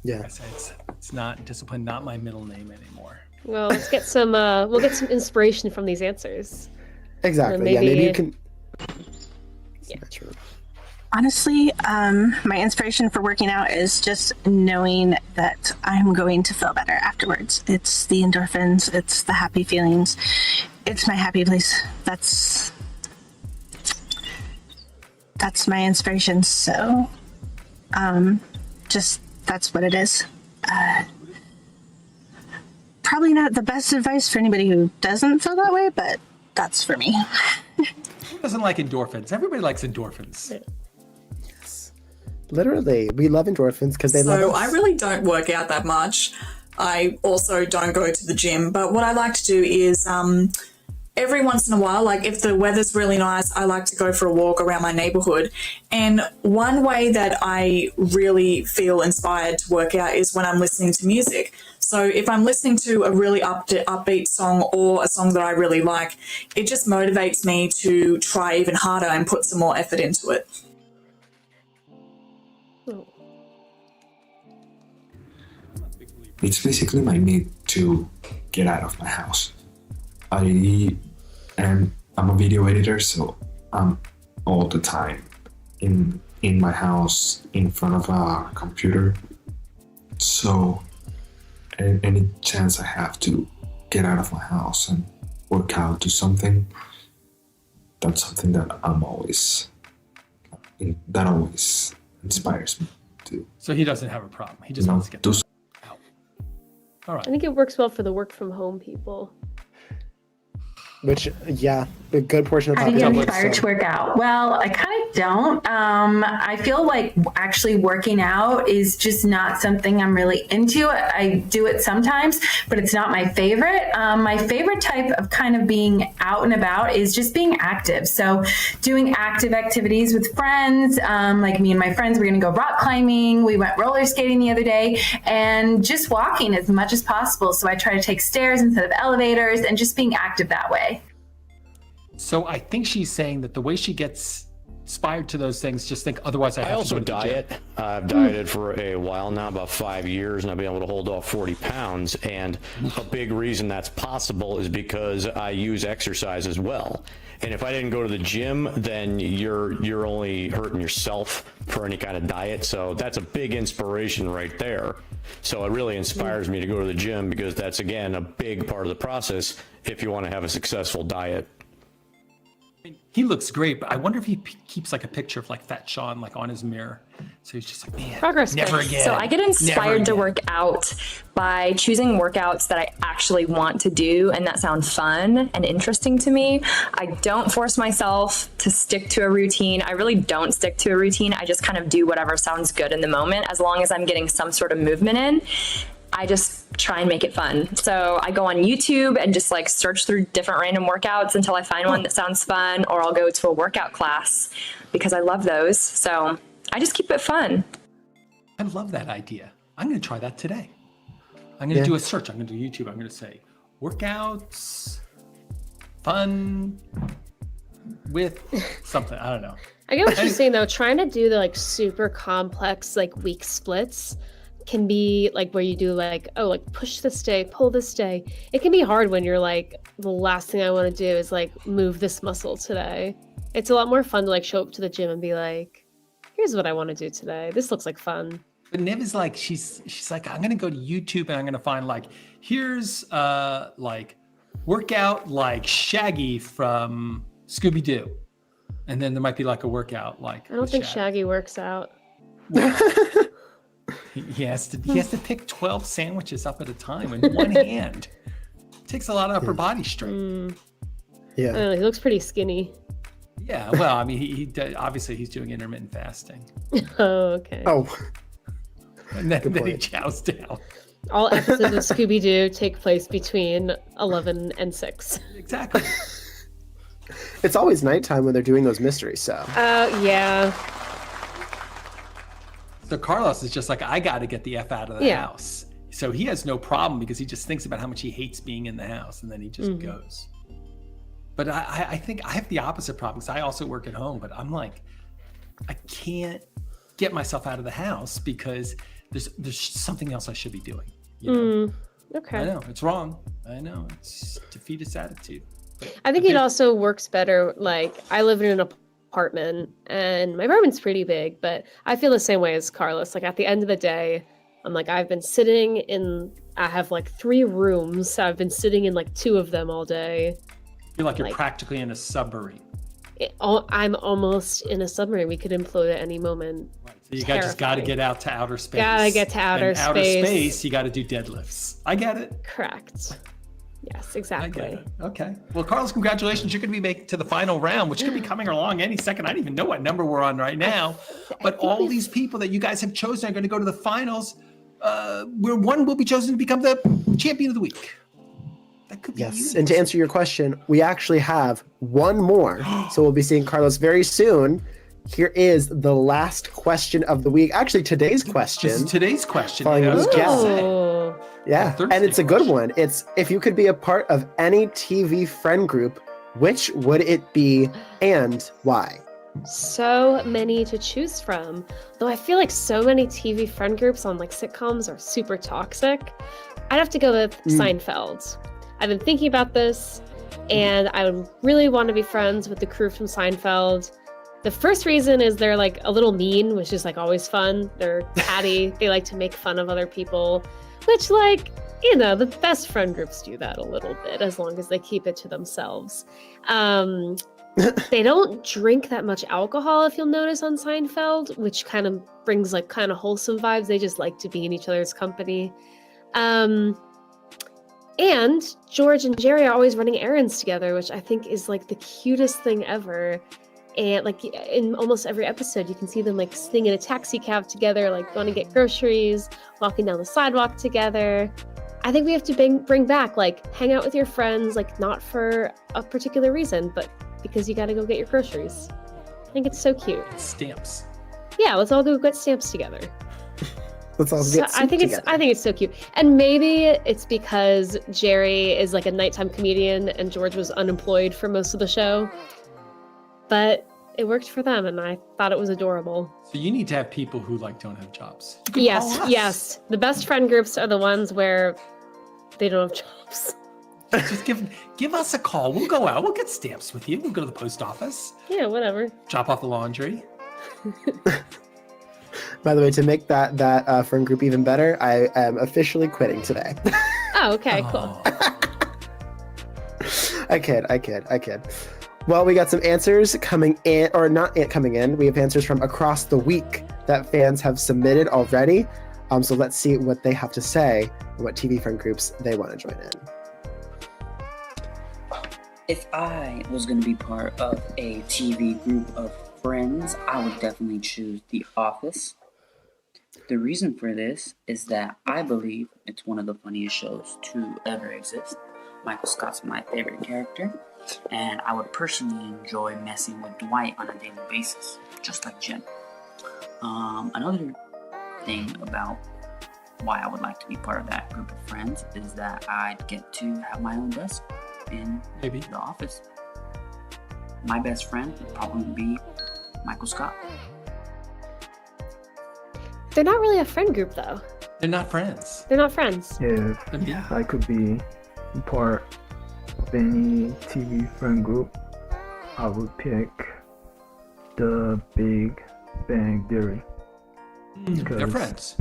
yeah, like I say, it's not discipline, not my middle name anymore. Well, let's get some we'll get some inspiration from these answers. Exactly. Maybe you can. Yeah. True. Honestly, my inspiration for working out is just knowing that I'm going to feel better afterwards. It's the endorphins, it's the happy feelings, it's my happy place. That's my inspiration. So, just that's what it is. Probably not the best advice for anybody who doesn't feel that way, but that's for me. Who doesn't like endorphins? Everybody likes endorphins. Yes. Literally, we love endorphins because they love us. So I really don't work out that much. I also don't go to the gym, but what I like to do is every once in a while, if the weather's really nice, I like to go for a walk around my neighborhood. And one way that I really feel inspired to work out is when I'm listening to music. So if I'm listening to a really upbeat song or a song that I really like, it just motivates me to try even harder and put some more effort into it. Oh. I'm a big believer It's basically my need to get out of my house. I'm a video editor, so I'm all the time in my house in front of a computer. So any chance I have to get out of my house and work out, do something, that's something that that always inspires me to. So he doesn't have a problem. He just wants to get out. All right. I think it works well for the work from home people. Which, yeah, a good portion of How do you get population. inspired to work out? Well, I kind of don't. I feel like actually working out is just not something I'm really into. I do it sometimes, but it's not my favorite. My favorite type of kind of being out and about is just being active. So doing active activities with friends, like me and my friends, we're going to go rock climbing. We went roller skating the other day, and just walking as much as possible. So I try to take stairs instead of elevators and just being active that way. So I think she's saying that the way she gets inspired to those things, just think otherwise I have also to go to the diet. gym. I've dieted for a while now, about 5 years, and I've been able to hold off 40 pounds. And a big reason that's possible is because I use exercise as well. And if I didn't go to the gym, then you're only hurting yourself for any kind of diet. So that's a big inspiration right there. So it really inspires me to go to the gym, because that's, again, a big part of the process if you want to have a successful diet. He looks great, but I wonder if he keeps like a picture of like Fat Sean like on his mirror. So he's just like, man, Progress never picks. again. So I get Never inspired to again. work out by choosing workouts that I actually want to do and that sound fun and interesting to me. I don't force myself to stick to a routine. I really don't stick to a routine. I just kind of do whatever sounds good in the moment, as long as I'm getting some sort of movement in. I just try and make it fun. So I go on YouTube and just like search through different random workouts until I find one that sounds fun, or I'll go to a workout class because I love those. So I just keep it fun. I love that idea. I'm going to try that today. I'm going to do a search. I'm going to do YouTube. I'm going to say workouts, fun with something. I don't know. I get what you're saying though. Trying to do the like super complex like week splits can be like where you do like, oh, like push this day, pull this day. It can be hard when you're like, the last thing I want to do is like move this muscle today. It's a lot more fun to like show up to the gym and be like, here's what I want to do today. This looks like fun. But Niv is like, she's like, I'm going to go to YouTube and I'm going to find like, here's like workout like Shaggy from Scooby-Doo. And then there might be like a workout like. I don't think Shaggy works out. He has to pick 12 sandwiches up at a time in one hand. It takes a lot of upper body strength. Yeah. I don't know, he looks pretty skinny. Yeah, well, I mean, he obviously he's doing intermittent fasting. Oh, okay. Oh. And then he chows down. All episodes of Scooby-Doo take place between 11 and 6. Exactly. It's always nighttime when they're doing those mysteries, so. Yeah. So Carlos is just like, I got to get the F out of the house. So he has no problem because he just thinks about how much he hates being in the house, and then he just goes. But I think I have the opposite problem because I also work at home, but I'm like, I can't get myself out of the house because there's something else I should be doing. You know? Okay. I know, it's wrong. I know, it's defeatist attitude. I think it also works better. Like, I live in an apartment, and my apartment's pretty big, but I feel the same way as Carlos. Like, at the end of the day, I'm like, I've been sitting in, I have like 3 rooms. I've been sitting in like 2 of them all day. I feel like you're practically in a submarine. I'm almost in a submarine. We could implode at any moment. So you just got to get out to outer space. Gotta get to outer and space. Outer space, you got to do deadlifts. I get it. Correct. Yes, exactly. I get it. Okay. Well, Carlos, congratulations. You're going to be making to the final round, which could be coming along any second. I don't even know what number we're on right now. But all these people that you guys have chosen are going to go to the finals, where one will be chosen to become the champion of the week. That could be Yes, and to answer your question, we actually have one more. So we'll be seeing Carlos very soon. Here is the last question of the week. Actually, today's question. This is today's question. Following his guess. Oh. Yeah, and it's a good one. It's, if you could be a part of any TV friend group, which would it be and why? So many to choose from. Though I feel like so many TV friend groups on like sitcoms are super toxic. I'd have to go with Seinfeld. I've been thinking about this, and I would really want to be friends with the crew from Seinfeld. The first reason is they're like a little mean, which is like always fun. They're catty. They like to make fun of other people, which like, you know, the best friend groups do that a little bit as long as they keep it to themselves. They don't drink that much alcohol, if you'll notice on Seinfeld, which kind of brings like kind of wholesome vibes. They just like to be in each other's company. And George and Jerry are always running errands together, which I think is like the cutest thing ever. And like in almost every episode, you can see them like sitting in a taxi cab together, like going to get groceries, walking down the sidewalk together. I think we have to bring back like hang out with your friends, like not for a particular reason, but because you got to go get your groceries. I think it's so cute. Stamps. Yeah, let's all go get stamps together. Let's all get I think it's so cute. And maybe it's because Jerry is like a nighttime comedian and George was unemployed for most of the show. But it worked for them, and I thought it was adorable. So you need to have people who like don't have jobs. Yes. The best friend groups are the ones where they don't have jobs. Just give us a call. We'll go out. We'll get stamps with you. We'll go to the post office. Yeah, whatever. Drop off the laundry. By the way, to make that friend group even better, I am officially quitting today. Oh, okay, cool. I kid. Well, we got some answers coming in, or not coming in. We have answers from across the week that fans have submitted already. So let's see what they have to say and what TV friend groups they want to join in. If I was going to be part of a TV group of friends, I would definitely choose The Office. The reason for this is that I believe it's one of the funniest shows to ever exist. Michael Scott's my favorite character, and I would personally enjoy messing with Dwight on a daily basis, just like Jim. Another thing about why I would like to be part of that group of friends is that I'd get to have my own desk in the office. My best friend would probably be Michael Scott. They're not really a friend group, though. They're not friends. They're not friends. If I could be part of any TV friend group, I would pick the Big Bang Theory. They're friends.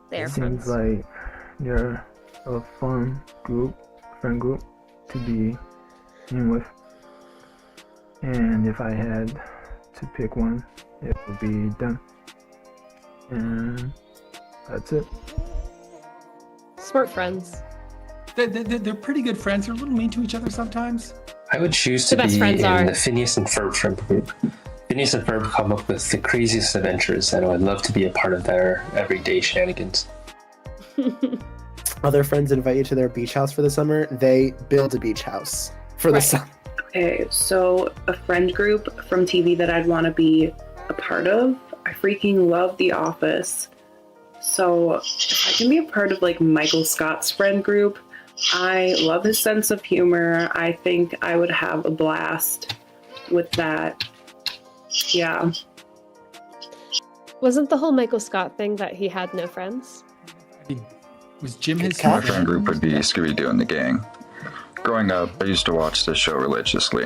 They're friends. Seems like they're a fun friend group to be in with. And if I had to pick one, it would be them. And that's it. Smart friends. They're pretty good friends. They're a little mean to each other sometimes. I would choose to be in the Phineas and Ferb friend group. Phineas and Ferb come up with the craziest adventures, and I would love to be a part of their everyday shenanigans. Other friends invite you to their beach house for the summer. They build a beach house for the summer. Okay, so a friend group from TV that I'd want to be a part of. I freaking love The Office. So if I can be a part of like Michael Scott's friend group, I love his sense of humor. I think I would have a blast with that. Yeah. Wasn't the whole Michael Scott thing that he had no friends? Was Jim his My friend group would be Scooby-Doo and the Gang. Growing up, I used to watch this show religiously.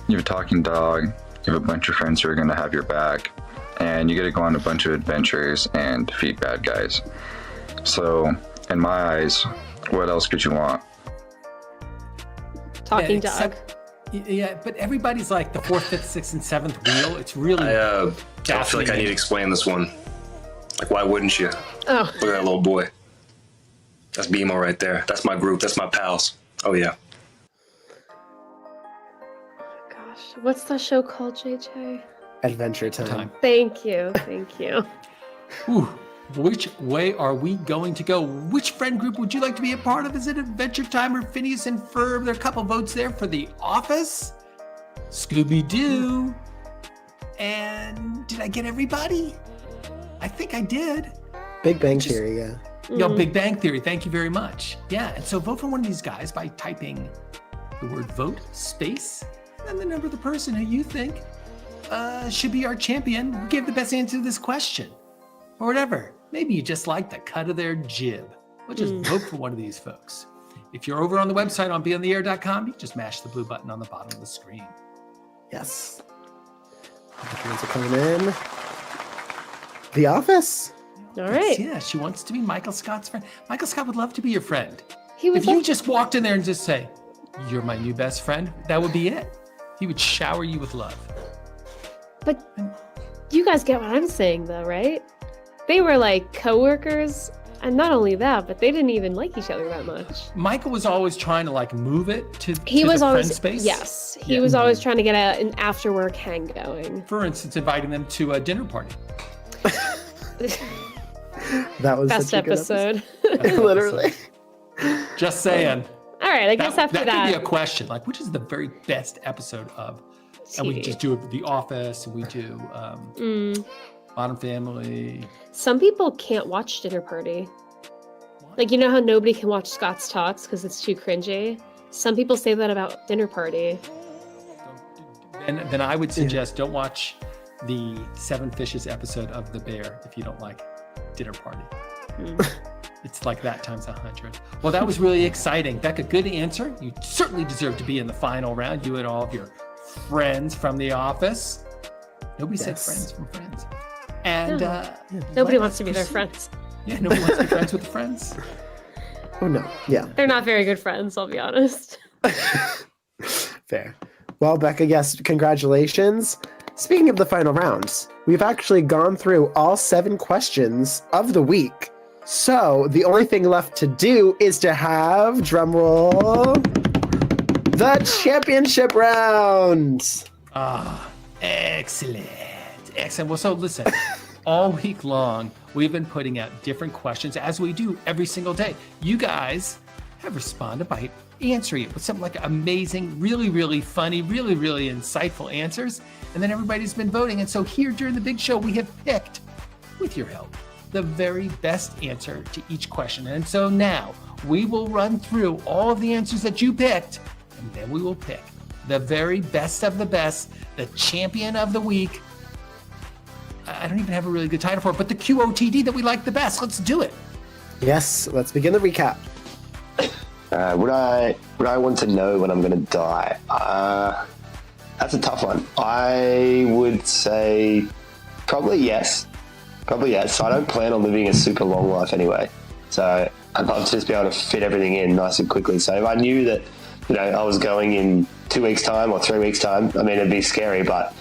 You have a talking dog, you have a bunch of friends who are going to have your back, and you get to go on a bunch of adventures and defeat bad guys. So, in my eyes, what else could you want? Talking dog. Yeah, but everybody's like the 4th, 5th, 6th, and 7th wheel. It's really. I feel like I need to explain this one. Like, why wouldn't you? Oh. Look at that little boy. That's BMO right there. That's my group. That's my pals. Oh, yeah. Gosh, what's the show called, JJ? Adventure Time. Thank you. Ooh, which way are we going to go? Which friend group would you like to be a part of? Is it Adventure Time or Phineas and Ferb? There are a couple votes there for The Office, Scooby-Doo, and did I get everybody? I think I did. Big Bang Theory, yeah. Big Bang Theory, thank you very much. Yeah, and so vote for one of these guys by typing the word vote, space, and the number of the person who you think should be our champion who gave the best answer to this question. Or whatever. Maybe you just like the cut of their jib. We'll just vote for one of these folks. If you're over on the website on BeOnTheAir.com, you just mash the blue button on the bottom of the screen. Yes. The friends are coming in. The Office. All right. Yeah, she wants to be Michael Scott's friend. Michael Scott would love to be your friend. If you just walked in there and just say, "You're my new best friend," that would be it. He would shower you with love. But you guys get what I'm saying, though, right? They were like coworkers, and not only that, but they didn't even like each other that much. Michael was always trying to like move it to He was the always friend space. yes, he was always trying to get an after work hang going. For instance, inviting them to a dinner party. That was best such a good episode. Literally. Just saying. All right, I guess after that that, could be a question. Like, which is the very best episode of? And we TV. just do The Office, and we do Modern Family. some people can't watch Dinner Party. Like, you know how nobody can watch Scott's Talks because it's too cringy? Some people say that about Dinner Party. And then I would suggest don't watch the Seven Fishes episode of The Bear if you don't like Dinner Party. It's like that times 100. Well, that was really exciting. Becca, good answer. You certainly deserve to be in the final round. You and all of your friends from The Office. Nobody said friends from Friends. And Nobody wants to be their friends. Yeah, nobody wants to be friends with the friends. Oh, no. Yeah. They're not very good friends, I'll be honest. Fair. Well, Becca, yes, congratulations. Speaking of the final rounds, we've actually gone through all 7 questions of the week. So the only thing left to do is to have, drumroll, the championship round. Excellent. Excellent. Well, so listen, all week long, we've been putting out different questions as we do every single day. You guys have responded by answering it with something like amazing, really, really funny, really, really insightful answers. And then everybody's been voting. And so here during the big show, we have picked, with your help, the very best answer to each question. And so now we will run through all of the answers that you picked, and then we will pick the very best of the best, the champion of the week. I don't even have a really good title for it, but the QOTD that we like the best. Let's do it. Yes, let's begin the recap. Would I want to know when I'm going to die? That's a tough one. I would say probably yes. Probably yes. I don't plan on living a super long life anyway. So I'd love to just be able to fit everything in nice and quickly. So if I knew that, I was going in 2 weeks' time or 3 weeks' time, I mean, it'd be scary, but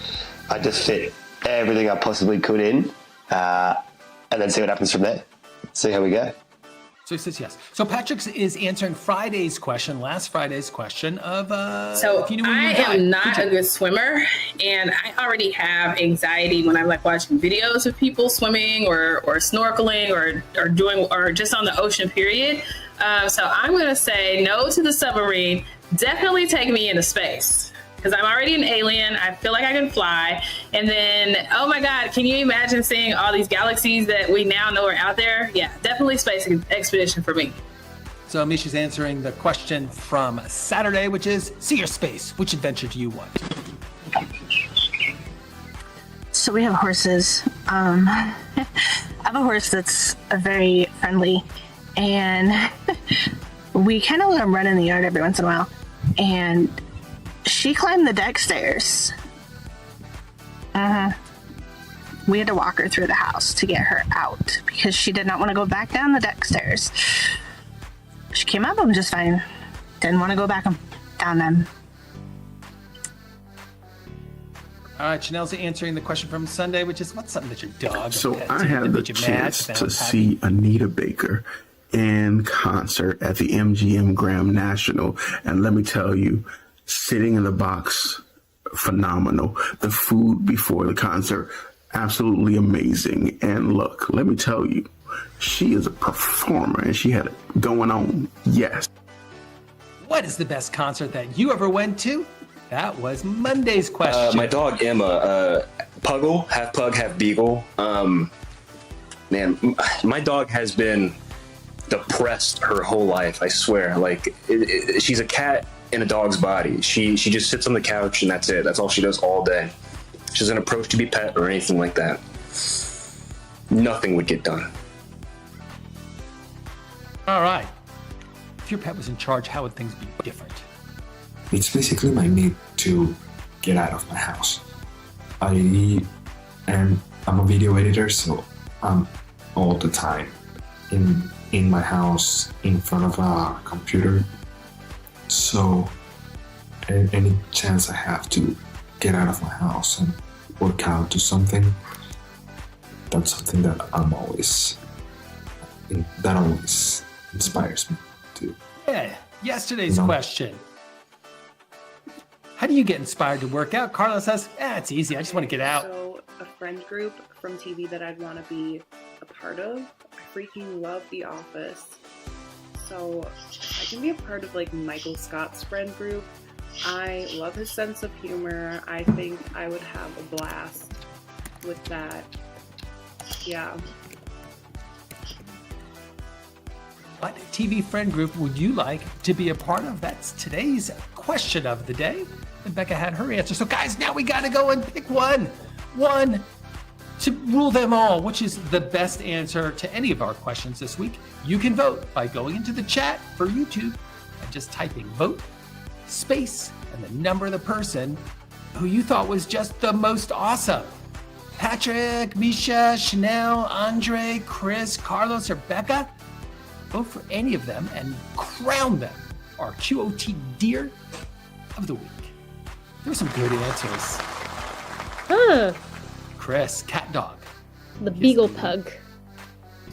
I'd just fit everything I possibly could in and then see what happens from there. See how we go. So he says yes. So Patrick is answering last Friday's question of so if you knew when you I would die. am not a good swimmer, and I already have anxiety when I'm like watching videos of people swimming or snorkeling or doing or just on the ocean period. So I'm gonna say no to the submarine. Definitely take me into space. Because I'm already an alien, I feel like I can fly. And then, oh my God, can you imagine seeing all these galaxies that we now know are out there? Yeah, definitely space expedition for me. So Misha's answering the question from Saturday, which is, see your space. Which adventure do you want? So we have horses. I have a horse that's very friendly, and we kind of let him run in the yard every once in a while. And she climbed the deck stairs. We had to walk her through the house to get her out because she did not want to go back down the deck stairs. She came up them just fine. Didn't want to go back down them. All right, Chanel's answering the question from Sunday, which is, what's something that your dog So pet I did had that the made you mad, chance but to now it's see Anita Baker in concert at the MGM Grand National. And let me tell you, sitting in the box, phenomenal. The food before the concert, absolutely amazing. And look, let me tell you, she is a performer and she had it going on. Yes. What is the best concert that you ever went to? That was Monday's question. My dog Emma, Puggle, half pug, half beagle. Man, my dog has been depressed her whole life. I swear. Like, she's a cat in a dog's body. She just sits on the couch and that's it. That's all she does all day. She doesn't approach to be pet or anything like that. Nothing would get done. All right. If your pet was in charge, how would things be different? It's basically my need to get out of my house. I'm a video editor, so I'm all the time in my house, in front of a computer. So any chance I have to get out of my house and work out, do something, that's something that always inspires me to. Yeah, yesterday's question. How do you get inspired to work out? Carlos says, it's easy. I just want to get out. So a friend group from TV that I'd want to be a part of. I freaking love The Office. So I can be a part of like Michael Scott's friend group. I love his sense of humor. I think I would have a blast with that. Yeah. What TV friend group would you like to be a part of? That's today's question of the day. And Becca had her answer. So guys, now we got to go and pick one to rule them all. Which is the best answer to any of our questions this week? You can vote by going into the chat for YouTube and just typing vote, space, and the number of the person who you thought was just the most awesome. Patrick, Misha, Chanel, Andre, Chris, Carlos, or Becca. Vote for any of them and crown them our QOTD Deer of the Week. There were some good answers. Huh. Chris, cat dog. The Beagle Pug.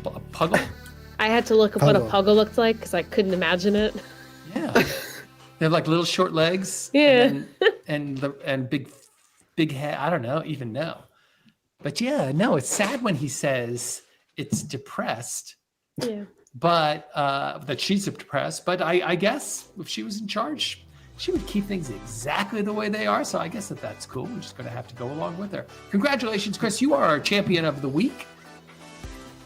A puggle? I had to look up what a puggle looked like because I couldn't imagine it. Yeah. They have like little short legs. Yeah. And big head. I don't even know. But yeah, no, it's sad when he says it's depressed. Yeah. But that she's depressed. But I guess if she was in charge, she would keep things exactly the way they are. So I guess that's cool. We're just going to have to go along with her. Congratulations, Chris. You are our champion of the week.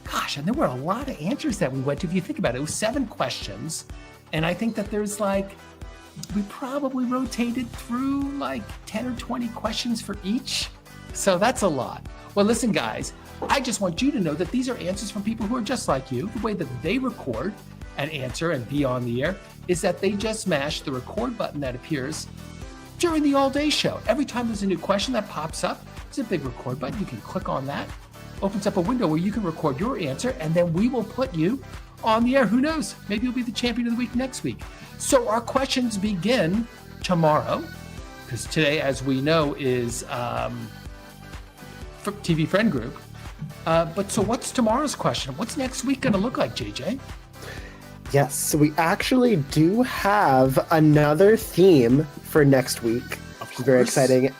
Gosh, and there were a lot of answers that we went to. If you think about it, it was 7 questions. And I think that there's we probably rotated through 10 or 20 questions for each. So that's a lot. Well, listen, guys, I just want you to know that these are answers from people who are just like you. The way that they record and answer and be on the air is that they just smash the record button that appears during the all-day show. Every time there's a new question that pops up, there's a big record button. You can click on that. Opens up a window where you can record your answer, and then we will put you on the air. Who knows? Maybe you'll be the champion of the week next week. So our questions begin tomorrow, because today, as we know, is TV Friend Group. But so what's tomorrow's question? What's next week going to look like, JJ? Yes, so we actually do have another theme for next week, which is very exciting.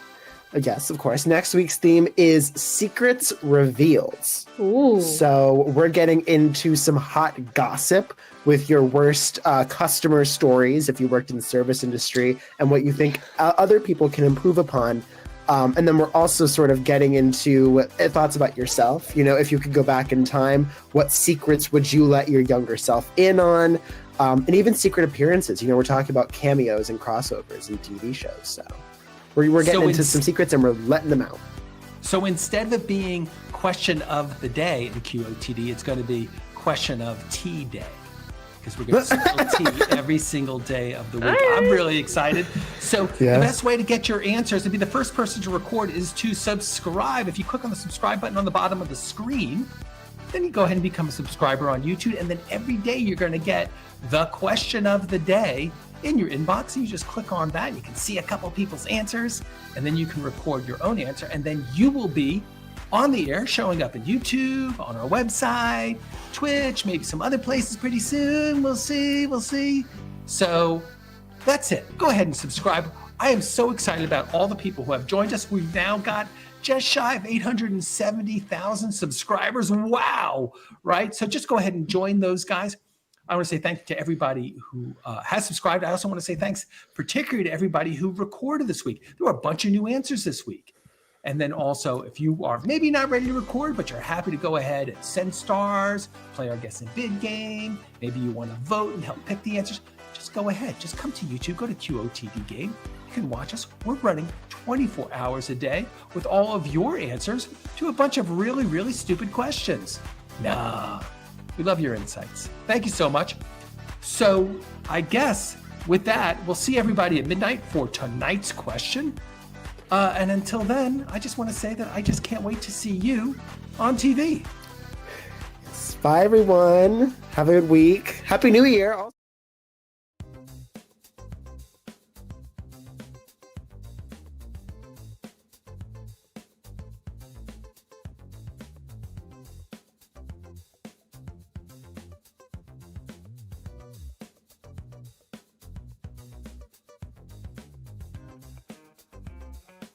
Yes, of course. Next week's theme is Secrets Revealed. Ooh. So we're getting into some hot gossip with your worst customer stories if you worked in the service industry and what you think other people can improve upon. And then we're also sort of getting into thoughts about yourself. You know, if you could go back in time, what secrets would you let your younger self in on? And even secret appearances. You know, we're talking about cameos and crossovers in TV shows. So we're getting into some secrets and we're letting them out. So instead of it being question of the day in QOTD, it's going to be question of tea day. Because we're going to spill tea every single day of the week. I'm really excited. So the best way to get your answers, to be the first person to record, is to subscribe. If you click on the subscribe button on the bottom of the screen, then you go ahead and become a subscriber on YouTube. And then every day you're going to get the question of the day in your inbox. And you just click on that. You can see a couple people's answers. And then you can record your own answer. And then you will be on the air, showing up in YouTube, on our website, Twitch, maybe some other places pretty soon. We'll see. So that's it. Go ahead and subscribe. I am so excited about all the people who have joined us. We've now got just shy of 870,000 subscribers. Wow, right? So just go ahead and join those guys. I want to say thank you to everybody who has subscribed. I also want to say thanks particularly to everybody who recorded this week. There were a bunch of new answers this week. And then also, if you are maybe not ready to record, but you're happy to go ahead and send stars, play our Guess and Bid game, maybe you want to vote and help pick the answers, just go ahead. Just come to YouTube, go to QOTD Game. You can watch us. We're running 24 hours a day with all of your answers to a bunch of really, really stupid questions. Nah, we love your insights. Thank you so much. So I guess with that, we'll see everybody at midnight for tonight's question. And until then, I just want to say that I just can't wait to see you on TV. Bye, everyone. Have a good week. Happy New Year.